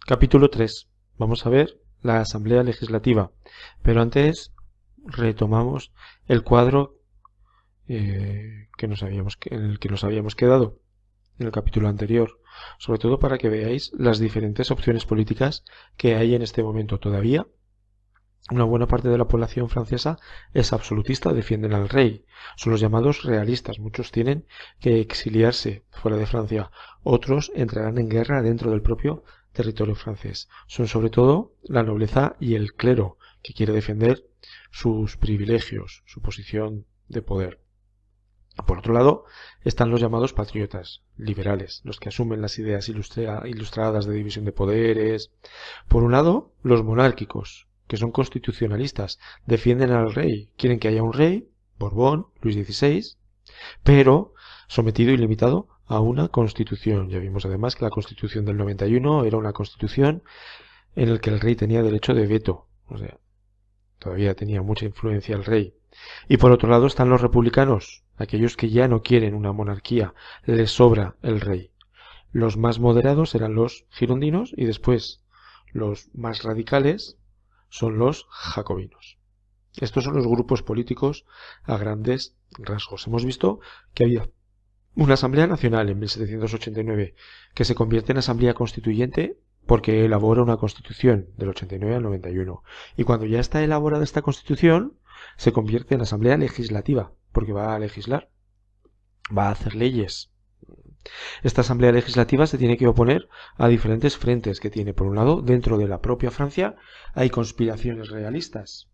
Capítulo 3. Vamos a ver la Asamblea Legislativa, pero antes retomamos el cuadro en el que nos habíamos quedado en el capítulo anterior, sobre todo para que veáis las diferentes opciones políticas que hay en este momento. Todavía una buena parte de la población francesa es absolutista, defienden al rey, son los llamados realistas. Muchos tienen que exiliarse fuera de Francia, otros entrarán en guerra dentro del propio territorio francés. Son sobre todo la nobleza y el clero, que quiere defender sus privilegios, su posición de poder. Por otro lado, están los llamados patriotas, liberales, los que asumen las ideas ilustradas de división de poderes. Por un lado, los monárquicos, que son constitucionalistas, defienden al rey, quieren que haya un rey, Borbón, Luis XVI, pero sometido y limitado a una constitución. Ya vimos además que la constitución del 91 era una constitución en la que el rey tenía derecho de veto, o sea, todavía tenía mucha influencia el rey. Y por otro lado están los republicanos, aquellos que ya no quieren una monarquía, les sobra el rey. Los más moderados eran los girondinos y después los más radicales son los jacobinos. Estos son los grupos políticos a grandes rasgos. Hemos visto que había una Asamblea Nacional en 1789 que se convierte en Asamblea Constituyente porque elabora una Constitución del 89 al 91. Y cuando ya está elaborada esta Constitución, se convierte en Asamblea Legislativa porque va a legislar, va a hacer leyes. Esta Asamblea Legislativa se tiene que oponer a diferentes frentes que tiene. Por un lado, dentro de la propia Francia hay conspiraciones realistas.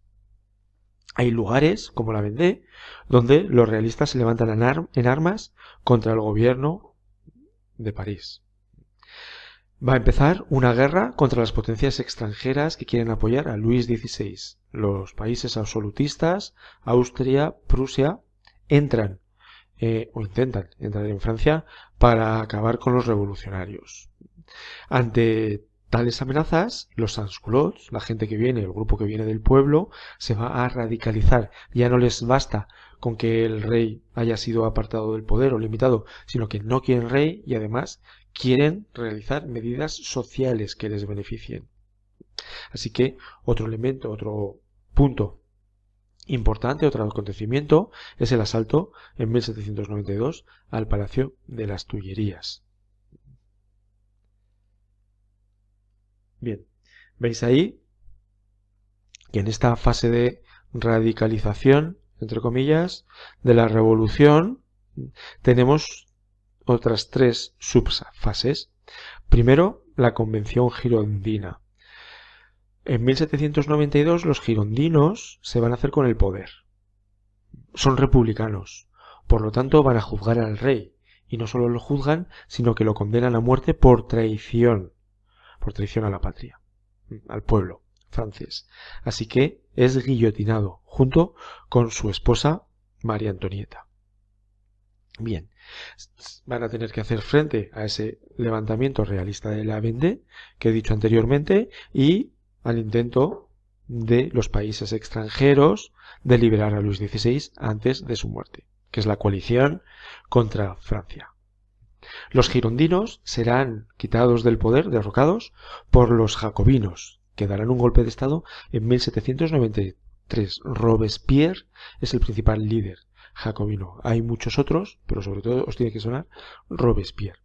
Hay lugares, como la Vendée, donde los realistas se levantan en armas contra el gobierno de París. Va a empezar una guerra contra las potencias extranjeras que quieren apoyar a Luis XVI. Los países absolutistas, Austria, Prusia, entran o intentan entrar en Francia para acabar con los revolucionarios. Ante tales amenazas, los sans-culottes, la gente que viene, el grupo que viene del pueblo, se va a radicalizar. Ya no les basta con que el rey haya sido apartado del poder o limitado, sino que no quieren rey y además quieren realizar medidas sociales que les beneficien. Así que otro elemento, otro punto importante, otro acontecimiento, es el asalto en 1792 al Palacio de las Tullerías. Bien, veis ahí que en esta fase de radicalización, entre comillas, de la revolución, tenemos otras tres subfases. Primero, la Convención Girondina. En 1792 los girondinos se van a hacer con el poder. Son republicanos, por lo tanto van a juzgar al rey. Y no solo lo juzgan, sino que lo condenan a muerte por traición a la patria, al pueblo francés. Así que es guillotinado junto con su esposa María Antonieta. Bien, van a tener que hacer frente a ese levantamiento realista de la Vendée que he dicho anteriormente y al intento de los países extranjeros de liberar a Luis XVI antes de su muerte, que es la coalición contra Francia. Los girondinos serán quitados del poder, derrocados por los jacobinos, que darán un golpe de estado en 1793. Robespierre es el principal líder jacobino. Hay muchos otros, pero sobre todo os tiene que sonar Robespierre.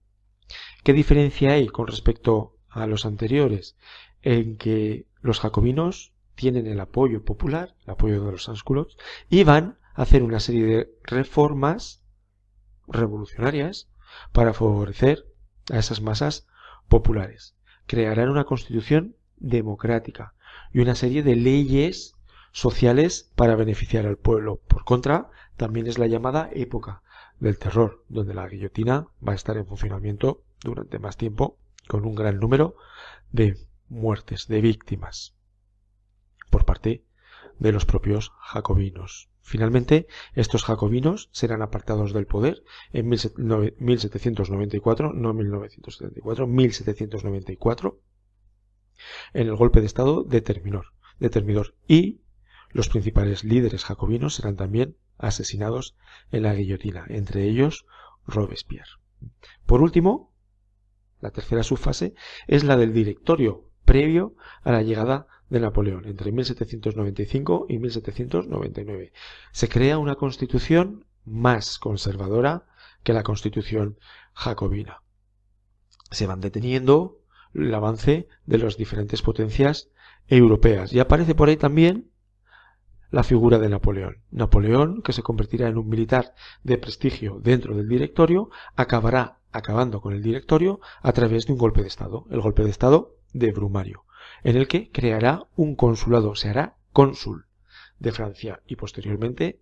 ¿Qué diferencia hay con respecto a los anteriores? En que los jacobinos tienen el apoyo popular, el apoyo de los sans-culottes, y van a hacer una serie de reformas revolucionarias para favorecer a esas masas populares. Crearán una constitución democrática y una serie de leyes sociales para beneficiar al pueblo. Por contra, también es la llamada época del terror, donde la guillotina va a estar en funcionamiento durante más tiempo, con un gran número de muertes, de víctimas, por parte de los propios jacobinos. Finalmente, estos jacobinos serán apartados del poder en 1794, no 1974, 1794, en el golpe de estado de Termidor, y los principales líderes jacobinos serán también asesinados en la guillotina, entre ellos Robespierre. Por último, La tercera subfase es la del directorio, previo a la llegada de Napoleón, entre 1795 y 1799. Se crea una constitución más conservadora que la constitución jacobina. Se van deteniendo el avance de las diferentes potencias europeas. Y aparece por ahí también la figura de Napoleón. Napoleón, que se convertirá en un militar de prestigio dentro del directorio, acabará acabando con el directorio a través de un golpe de Estado, el golpe de Estado de Brumario, en el que creará un consulado, se hará cónsul de Francia y posteriormente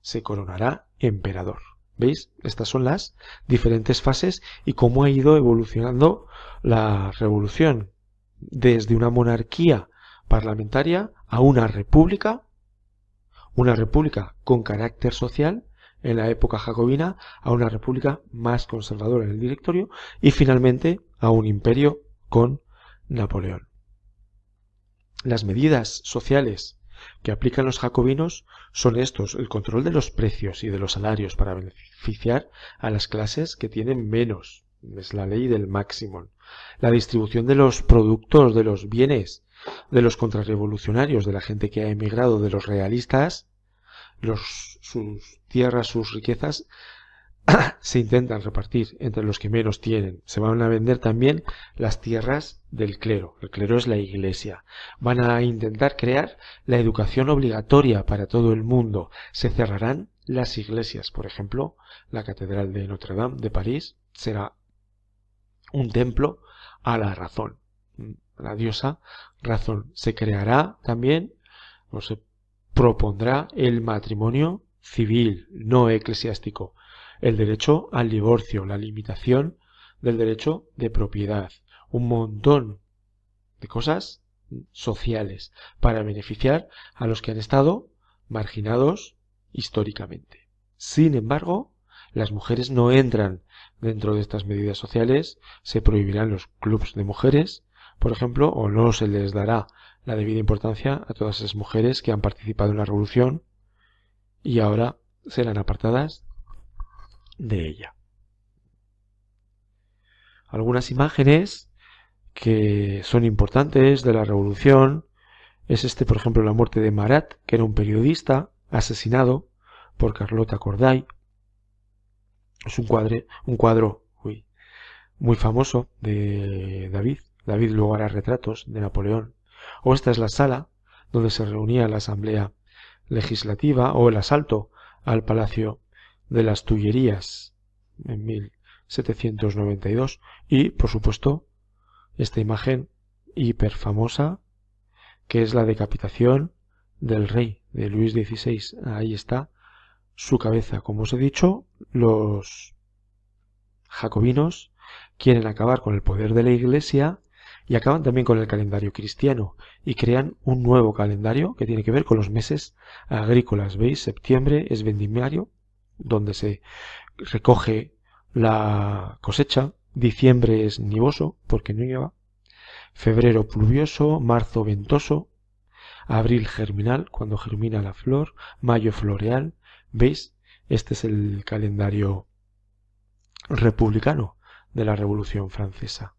se coronará emperador. ¿Veis? Estas son las diferentes fases y cómo ha ido evolucionando la revolución desde una monarquía parlamentaria a una república con carácter social en la época jacobina, a una república más conservadora en el directorio y finalmente a un imperio con Napoleón. Las medidas sociales que aplican los jacobinos son estos: el control de los precios y de los salarios para beneficiar a las clases que tienen menos, es la ley del máximo, la distribución de los productos, de los bienes, de los contrarrevolucionarios, de la gente que ha emigrado, de los realistas, sus tierras, sus riquezas se intentan repartir entre los que menos tienen. Se van a vender también las tierras del clero. El clero es la iglesia. Van a intentar crear la educación obligatoria para todo el mundo. Se cerrarán las iglesias. Por ejemplo, la Catedral de Notre Dame de París será un templo a la razón, la diosa razón. Se creará también, o se propondrá, el matrimonio civil, no eclesiástico, el derecho al divorcio, la limitación del derecho de propiedad, un montón de cosas sociales para beneficiar a los que han estado marginados históricamente. Sin embargo, las mujeres no entran dentro de estas medidas sociales. Se prohibirán los clubs de mujeres, por ejemplo, o no se les dará la debida importancia a todas esas mujeres que han participado en la revolución y ahora serán apartadas de ella. Algunas imágenes que son importantes de la revolución es por ejemplo, la muerte de Marat, que era un periodista asesinado por Carlota Corday. Es un cuadro muy famoso de David. David luego hará retratos de Napoleón. O esta es la sala donde se reunía la Asamblea Legislativa, o el asalto al Palacio de las Tullerías en 1792. Y, por supuesto, esta imagen hiper famosa, que es la decapitación del rey, de Luis XVI. Ahí está su cabeza. Como os he dicho, los jacobinos quieren acabar con el poder de la Iglesia y acaban también con el calendario cristiano y crean un nuevo calendario que tiene que ver con los meses agrícolas. ¿Veis? Septiembre es vendimiario, donde se recoge la cosecha. Diciembre es nivoso, porque no nieva. Febrero pluvioso, marzo ventoso, abril germinal, cuando germina la flor, mayo floreal. ¿Veis? Este es el calendario republicano de la Revolución Francesa.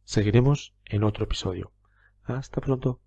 Seguiremos en otro episodio. Hasta pronto.